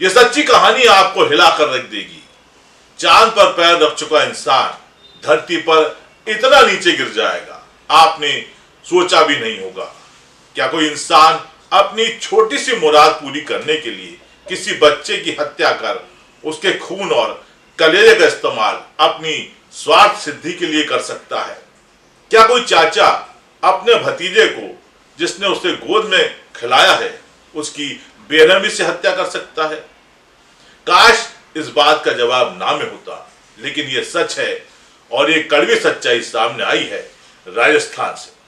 यह सच्ची कहानी आपको हिलाकर रख देगी। चांद पर पैर रख चुका इंसान धरती पर इतना नीचे गिर जाएगा, आपने सोचा भी नहीं होगा। क्या कोई इंसान अपनी छोटी सी मुराद पूरी करने के लिए किसी बच्चे की हत्या कर उसके खून और कलेजे का इस्तेमाल अपनी स्वार्थ सिद्धि के लिए कर सकता है? क्या कोई चाचा अपने भतीजे को, जिसने उसे गोद में खिलाया है, उसकी बेरहमी से हत्या कर सकता है? काश इस बात का जवाब ना में होता, लेकिन यह सच है और ये कड़वी सच्चाई सामने आई है राजस्थान से।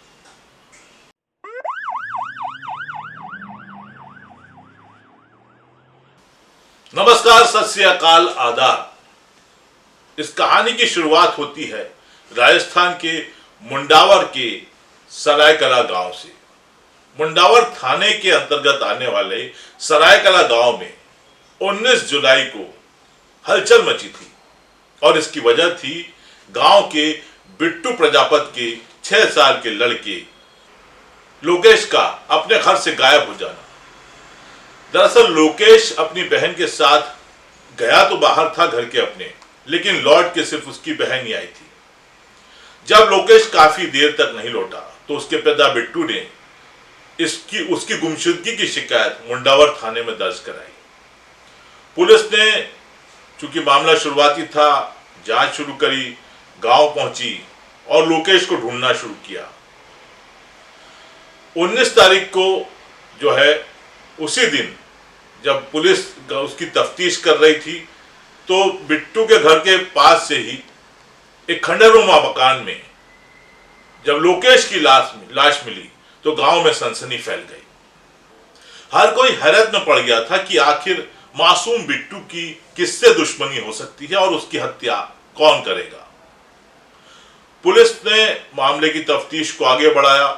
नमस्कार, सत श्री अकाल, आदाब। इस कहानी की शुरुआत होती है राजस्थान के मुंडावर के सरायकला गांव से। मुंडावर थाने के अंतर्गत आने वाले सरायकला गांव में 19 जुलाई को हलचल मची थी और इसकी वजह थी गांव के बिट्टू प्रजापति के 6 साल के लड़के लोकेश का अपने घर से गायब हो जाना। दरअसल लोकेश अपनी बहन के साथ गया तो बाहर था घर के अपने, लेकिन लौट के सिर्फ उसकी बहन ही आई थी। जब लोकेश काफी देर तक नहीं लौटा तो उसके पिता बिट्टू ने उसकी गुमशुदगी की शिकायत मुंडावर थाने में दर्ज कराई। पुलिस ने, चूंकि मामला शुरुआती था, जांच शुरू करी, गांव पहुंची और लोकेश को ढूंढना शुरू किया। 19 तारीख को जो है, उसी दिन जब पुलिस उसकी तफ्तीश कर रही थी, तो बिट्टू के घर के पास से ही एक खंडहरुमा मकान में जब लोकेश की लाश मिली तो गांव में सनसनी फैल गई। हर कोई हैरत में पड़ गया था कि आखिर मासूम बिट्टू की किससे दुश्मनी हो सकती है और उसकी हत्या कौन करेगा। पुलिस ने मामले की तफ्तीश को आगे बढ़ाया।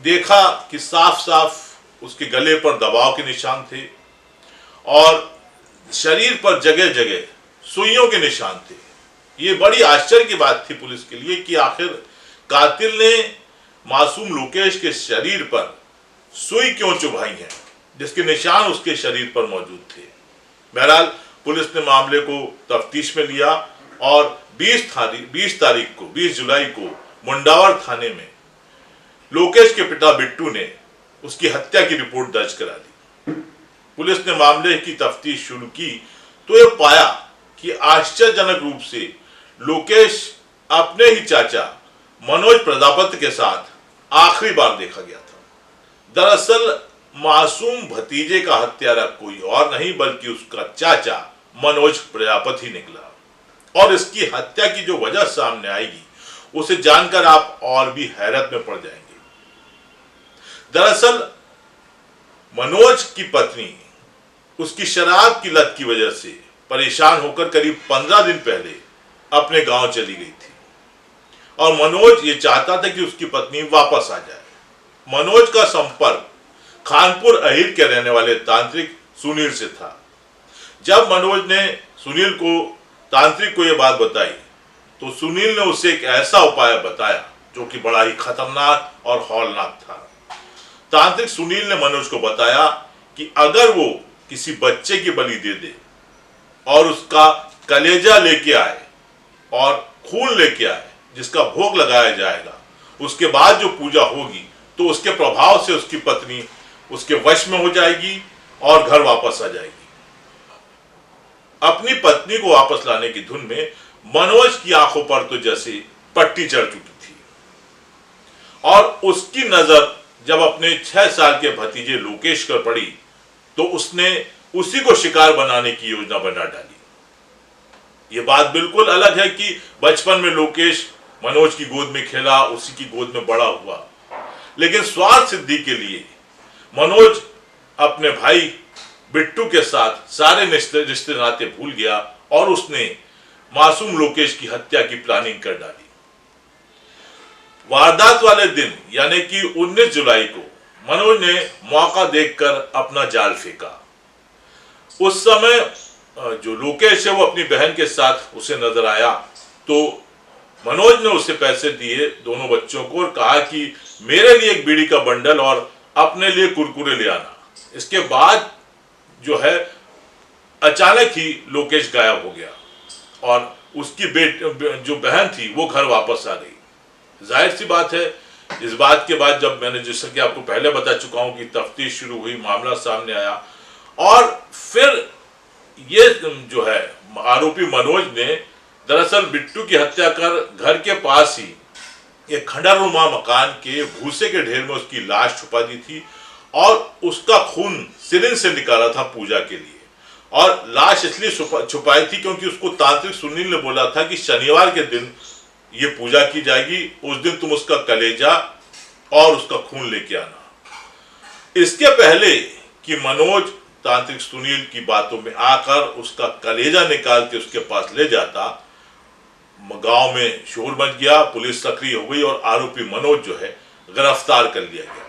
देखा कि साफ साफ उसके गले पर दबाव के निशान थे और शरीर पर जगह जगह सुइयों के निशान थे। ये बड़ी आश्चर्य की बात थी पुलिस के लिए कि आखिर कातिल ने मासूम लोकेश के शरीर पर सुई क्यों चुभाई है, जिसके निशान उसके शरीर पर मौजूद थे। बहरहाल पुलिस ने मामले को तफ्तीश में लिया और 20 जुलाई को मुंडावर थाने में लोकेश के पिता बिट्टू ने उसकी हत्या की रिपोर्ट दर्ज करा दी। पुलिस ने मामले की तफ्तीश शुरू की तो यह पाया कि आश्चर्यजनक रूप से लोकेश अपने ही चाचा मनोज प्रजापति के साथ आखिरी बार देखा गया था। दरअसल मासूम भतीजे का हत्यारा कोई और नहीं बल्कि उसका चाचा मनोज प्रजापति ही निकला। और इसकी हत्या की जो वजह सामने आएगी उसे जानकर आप और भी हैरत में पड़ जाएंगे। दरअसल मनोज की पत्नी उसकी शराब की लत की वजह से परेशान होकर करीब 15 दिन पहले अपने गांव चली गई थी और मनोज ये चाहता था कि उसकी पत्नी वापस आ जाए। मनोज का संपर्क खानपुर अहिर के रहने वाले तांत्रिक सुनील से था। जब मनोज ने सुनील को तांत्रिक को यह बात बताई तो सुनील ने उसे एक ऐसा उपाय बताया जो कि बड़ा ही खतरनाक और हौलनाक था। तांत्रिक सुनील ने मनोज को बताया कि अगर वो किसी बच्चे की बलि दे दे और उसका कलेजा लेके आए और खून लेके आए जिसका भोग लगाया जाएगा, उसके बाद जो पूजा होगी तो उसके प्रभाव से उसकी पत्नी उसके वश में हो जाएगी और घर वापस आ जाएगी। अपनी पत्नी को वापस लाने की धुन में मनोज की आंखों पर तो जैसे पट्टी चढ़ चुकी थी और उसकी नजर जब अपने 6 साल के भतीजे लोकेश पर पड़ी तो उसने उसी को शिकार बनाने की योजना बना डाली। ये बात बिल्कुल अलग है कि बचपन में लोकेश मनोज की गोद में खेला, उसी की गोद में बड़ा हुआ, लेकिन स्वार्थ सिद्धि के लिए मनोज अपने भाई बिट्टू के साथ सारे रिश्ते नाते भूल गया और उसने मासूम लोकेश की हत्या की प्लानिंग कर डाली। वारदात वाले दिन यानी कि 19 जुलाई को मनोज ने मौका देखकर अपना जाल फेंका। उस समय जो लोकेश है वो अपनी बहन के साथ उसे नजर आया तो मनोज ने उसे पैसे दिए दोनों बच्चों को और कहा कि मेरे लिए एक बीड़ी का बंडल और अपने लिए कुरकुरे ले आना। इसके बाद जो है अचानक ही लोकेश गायब हो गया और उसकी जो बहन थी वो घर वापस आ गई। जाहिर सी बात है, इस बात के बाद जब मैंने जैसा कि आपको पहले बता चुका हूं कि तफ्तीश शुरू हुई, मामला सामने आया और फिर ये जो है आरोपी मनोज ने दरअसल बिट्टू की हत्या कर घर के पास ही एक खंडरनुमा मकान के भूसे के ढेर में उसकी लाश छुपा दी थी और उसका खून सिरिंज से निकाला था पूजा के लिए। और लाश इसलिए छुपाई थी क्योंकि उसको तांत्रिक सुनील ने बोला था कि शनिवार के दिन ये पूजा की जाएगी, उस दिन तुम उसका कलेजा और उसका खून लेके आना। इसके पहले कि मनोज तांत्रिक सुनील की बातों में आकर उसका कलेजा निकाल के उसके पास ले जाता, गांव में शोर मच गया, पुलिस सक्रिय हो गई और आरोपी मनोज जो है गिरफ्तार कर लिया गया।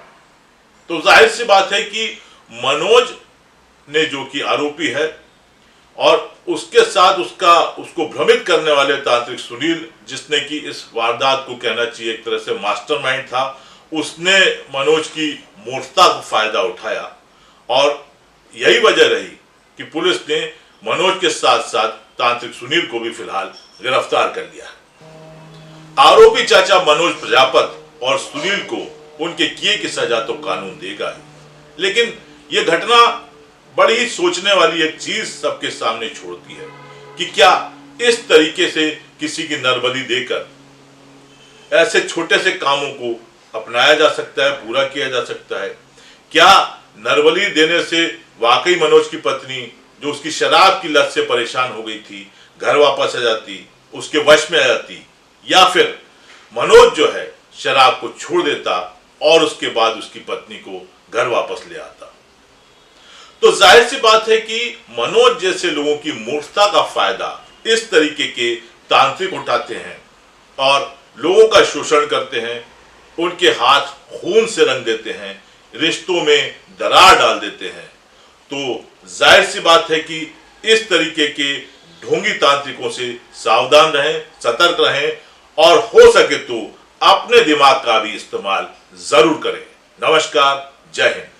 तो जाहिर सी बात है कि मनोज ने जो कि आरोपी है और उसके साथ उसको भ्रमित करने वाले तांत्रिक सुनील, जिसने कि इस वारदात को कहना चाहिए एक तरह से मास्टरमाइंड था, उसने मनोज की मूर्खता का फायदा उठाया और यही वजह रही कि पुलिस ने मनोज के साथ साथ तांत्रिक सुनील को भी फिलहाल गिरफ्तार कर लिया। आरोपी चाचा मनोज प्रजापत और सुनील को उनके किए की सजा तो कानून देगा ही, लेकिन यह घटना बड़ी ही सोचने वाली एक चीज सबके सामने छोड़ती है कि क्या इस तरीके से किसी की नरबली देकर ऐसे छोटे से कामों को अपनाया जा सकता है, पूरा किया जा सकता है? क्या नरबली देने से वाकई मनोज की पत्नी, जो उसकी शराब की लत से परेशान हो गई थी, घर वापस आ जाती, उसके वश में आ जाती, या फिर मनोज जो है शराब को छोड़ देता और उसके बाद उसकी पत्नी को घर वापस ले आता? तो जाहिर सी बात है कि मनोज जैसे लोगों की मूर्खता का फायदा इस तरीके के तांत्रिक उठाते हैं और लोगों का शोषण करते हैं, उनके हाथ खून से रंग देते हैं, रिश्तों में दरार डाल देते हैं। तो जाहिर सी बात है कि इस तरीके के ढोंगी तांत्रिकों से सावधान रहें, सतर्क रहें और हो सके तो अपने दिमाग का भी इस्तेमाल जरूर करें। नमस्कार, जय हिंद।